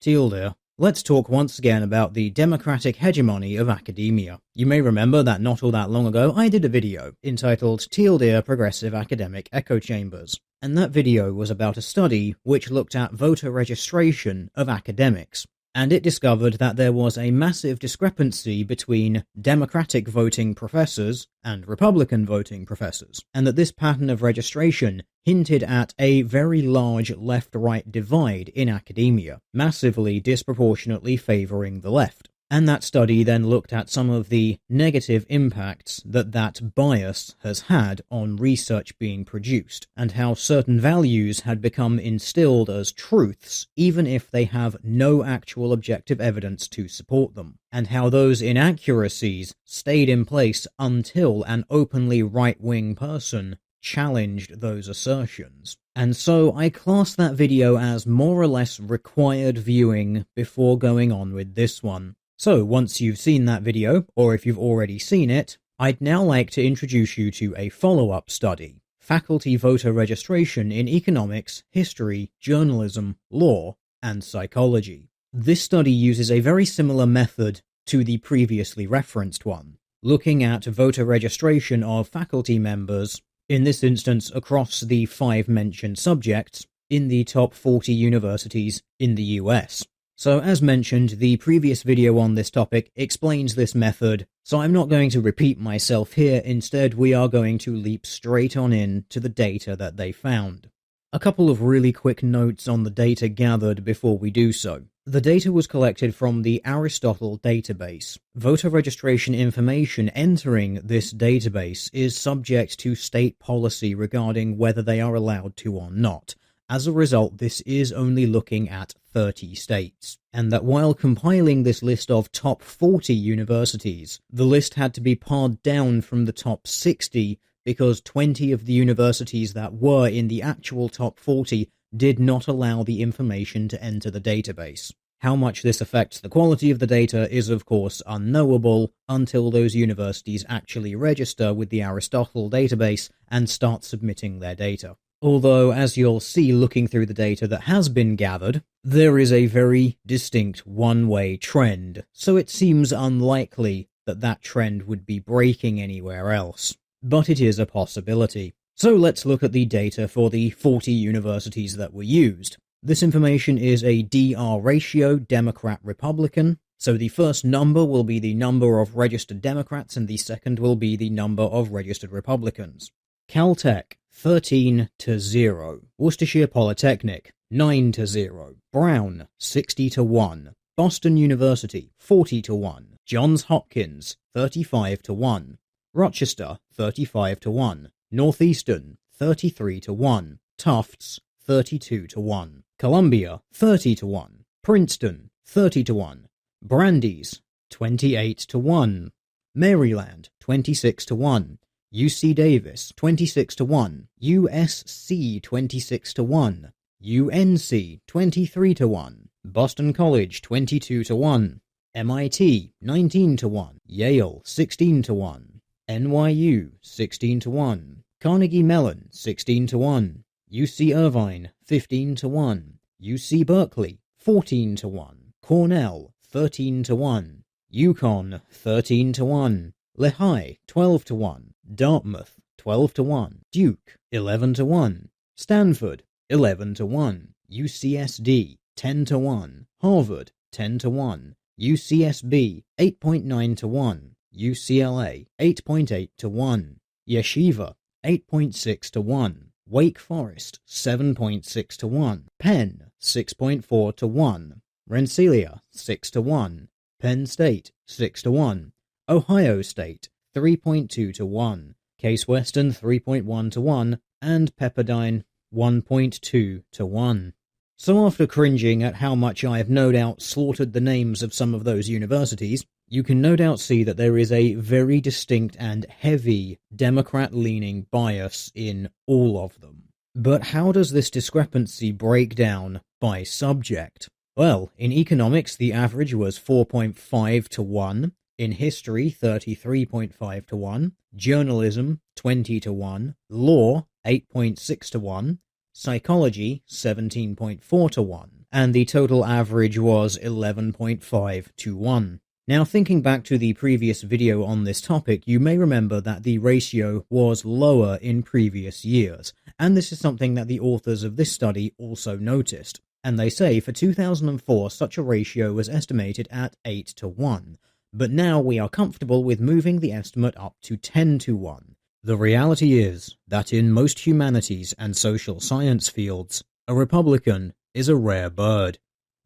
Tilde. Let's talk once again about the democratic hegemony of academia. You may remember that not all that long ago I did a video entitled Tilde Progressive Academic Echo Chambers, and that video was about a study which looked at voter registration of academics, and it discovered that there was a massive discrepancy between Democratic voting professors and Republican voting professors, and that this pattern of registration hinted at a very large left-right divide in academia, massively disproportionately favouring the left. And that study then looked at some of the negative impacts that bias has had on research being produced, and how certain values had become instilled as truths even if they have no actual objective evidence to support them, and how those inaccuracies stayed in place until an openly right-wing person challenged those assertions. And so I class that video as more or less required viewing before going on with this one. So once you've seen that video, or if you've already seen it, I'd now like to introduce you to a follow-up study, Faculty Voter Registration in Economics, History, Journalism, Law, and Psychology. This study uses a very similar method to the previously referenced one, looking at voter registration of faculty members, in this instance across the 5 mentioned subjects, in the top 40 universities in the US. So as mentioned, the previous video on this topic explains this method, so I'm not going to repeat myself here. Instead, we are going to leap straight on in to the data that they found. A couple of really quick notes on the data gathered before we do so. The data was collected from the Aristotle database. Voter registration information entering this database is subject to state policy regarding whether they are allowed to or not. As a result, this is only looking at 30 states, and that while compiling this list of top 40 universities, the list had to be pared down from the top 60 because 20 of the universities that were in the actual top 40 did not allow the information to enter the database. How much this affects the quality of the data is of course unknowable until those universities actually register with the Aristotle database and start submitting their data. Although, as you'll see looking through the data that has been gathered, there is a very distinct one-way trend, so it seems unlikely that that trend would be breaking anywhere else. But it is a possibility. So let's look at the data for the 40 universities that were used. This information is a DR ratio, Democrat-Republican, so the first number will be the number of registered Democrats and the second will be the number of registered Republicans. Caltech, 13-0. Worcestershire Polytechnic, 9-0. Brown, 60-1. Boston University, 40-1. Johns Hopkins, 35-1. Rochester, 35-1. Northeastern, 33-1. Tufts, 32-1. Columbia, 30-1. Princeton, 30-1. Brandeis, 28-1. Maryland, 26-1. UC Davis, 26-1. USC, 26-1. UNC, 23-1. Boston College, 22-1. MIT, 19-1. Yale, 16-1. NYU, 16-1. Carnegie Mellon, 16-1. UC Irvine, 15-1. UC Berkeley, 14-1. Cornell, 13-1. UConn, 13-1. Lehigh, 12-1. Dartmouth, 12-1. Duke, 11-1. Stanford, 11-1. UCSD, 10-1. Harvard, 10-1. UCSB, 8.9-1. UCLA, 8.8-1. Yeshiva, 8.6-1. Wake Forest, 7.6-1. Penn, 6.4-1. Rensselaer, 6-1. Penn State, 6-1. Ohio State, 3.2-1. Case Western, 3.1-1. And Pepperdine, 1.2-1. So after cringing at how much I have no doubt slaughtered the names of some of those universities, you can no doubt see that there is a very distinct and heavy Democrat-leaning bias in all of them. But how does this discrepancy break down by subject? Well, in economics the average was 4.5-1, in history 33.5-1, journalism 20-1, law 8.6-1, psychology 17.4-1, and the total average was 11.5 to 1. Now, thinking back to the previous video on this topic, you may remember that the ratio was lower in previous years, and this is something that the authors of this study also noticed. And they say for 2004 such a ratio was estimated at 8 to 1, but now we are comfortable with moving the estimate up to 10 to 1. The reality is that in most humanities and social science fields, a Republican is a rare bird.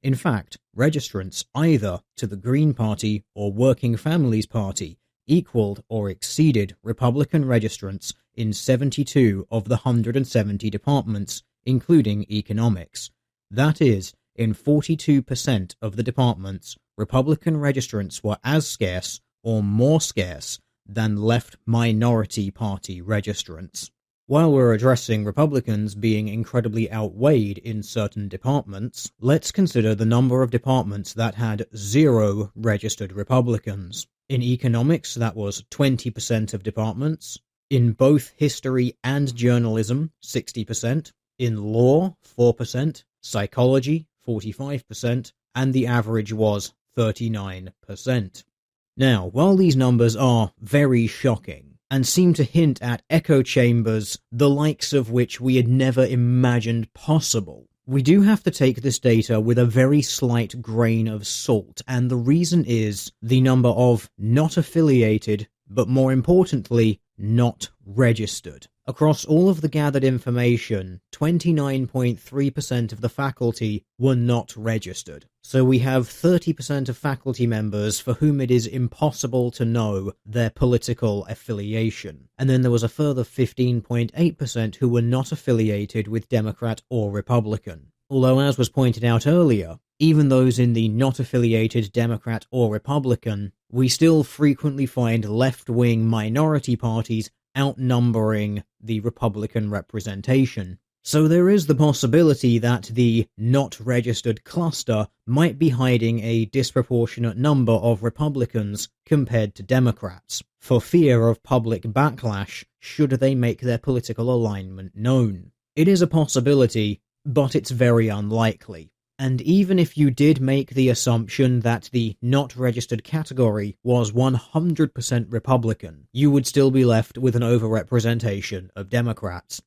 In fact, registrants either to the Green Party or Working Families Party equaled or exceeded Republican registrants in 72 of the 170 departments, including economics. That is, in 42% of the departments, Republican registrants were as scarce or more scarce than left minority party registrants. While we're addressing Republicans being incredibly outweighed in certain departments, let's consider the number of departments that had 0 registered Republicans. In economics, that was 20% of departments. In both history and journalism, 60%. In law, 4%. Psychology, 45%. And the average was 39%. Now, while these numbers are very shocking, and seem to hint at echo chambers, the likes of which we had never imagined possible, we do have to take this data with a very slight grain of salt, and the reason is the number of not affiliated, but more importantly, not registered. Across all of the gathered information, 29.3% of the faculty were not registered. So we have 30% of faculty members for whom it is impossible to know their political affiliation. And then there was a further 15.8% who were not affiliated with Democrat or Republican. Although, as was pointed out earlier, even those in the not affiliated Democrat or Republican, we still frequently find left-wing minority parties outnumbering the Republican representation. So there is the possibility that the not registered cluster might be hiding a disproportionate number of Republicans compared to Democrats, for fear of public backlash should they make their political alignment known. It is a possibility, but it's very unlikely. And even if you did make the assumption that the not registered category was 100% Republican, you would still be left with an overrepresentation of Democrats.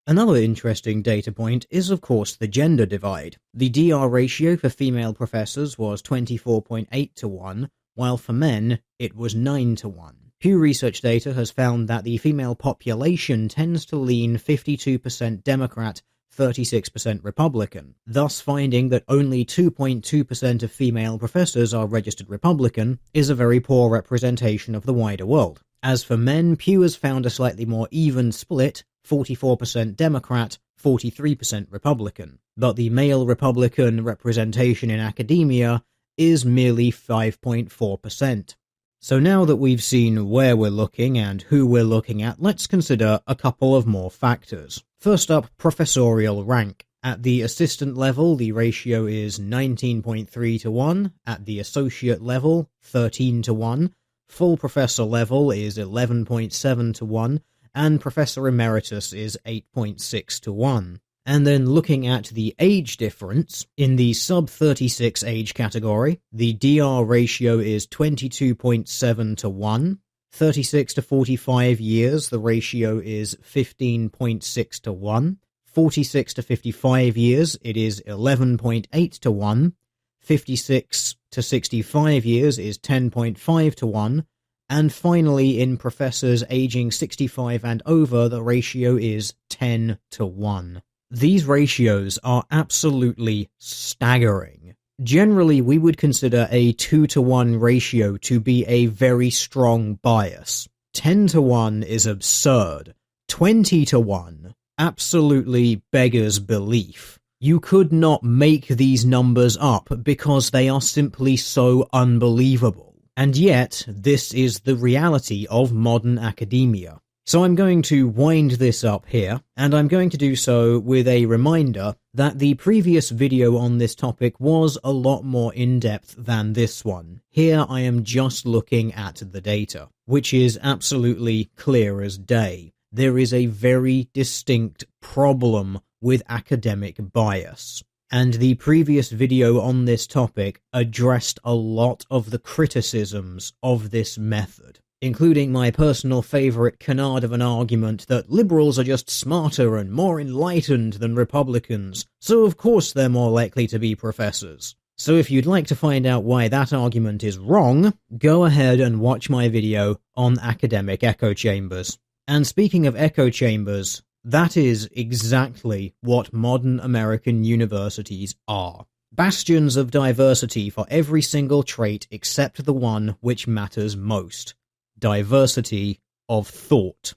Another interesting data point is of course the gender divide. The DR ratio for female professors was 24.8 to 1, while for men it was 9 to 1. Pew Research data has found that the female population tends to lean 52% Democrat, 36% Republican, thus finding that only 2.2% of female professors are registered Republican is a very poor representation of the wider world. As for men, Pew has found a slightly more even split, 44% Democrat, 43% Republican, but the male Republican representation in academia is merely 5.4%. So now that we've seen where we're looking and who we're looking at, let's consider a couple of more factors. First up, professorial rank. At the assistant level, the ratio is 19.3 to 1, at the associate level, 13 to 1, full professor level is 11.7 to 1, and Professor Emeritus is 8.6 to 1. And then looking at the age difference, in the sub-36 age category, the DR ratio is 22.7 to 1. 36 to 45 years, the ratio is 15.6 to 1. 46 to 55 years, it is 11.8 to 1. 56 to 65 years is 10.5 to 1. And finally, in professors aging 65 and over, the ratio is 10 to 1. These ratios are absolutely staggering. Generally, we would consider a 2 to 1 ratio to be a very strong bias. 10 to 1 is absurd. 20 to 1 absolutely beggars belief. You could not make these numbers up because they are simply so unbelievable. And yet, this is the reality of modern academia. So I'm going to wind this up here, and I'm going to do so with a reminder that the previous video on this topic was a lot more in-depth than this one. Here I am just looking at the data, which is absolutely clear as day. There is a very distinct problem with academic bias. and the previous video on this topic addressed a lot of the criticisms of this method, including my personal favourite canard of an argument that liberals are just smarter and more enlightened than Republicans, so of course they're more likely to be professors. So if you'd like to find out why that argument is wrong, go ahead and watch my video on academic echo chambers. And speaking of echo chambers, that is exactly what modern American universities are. Bastions of diversity for every single trait except the one which matters most. Diversity of thought.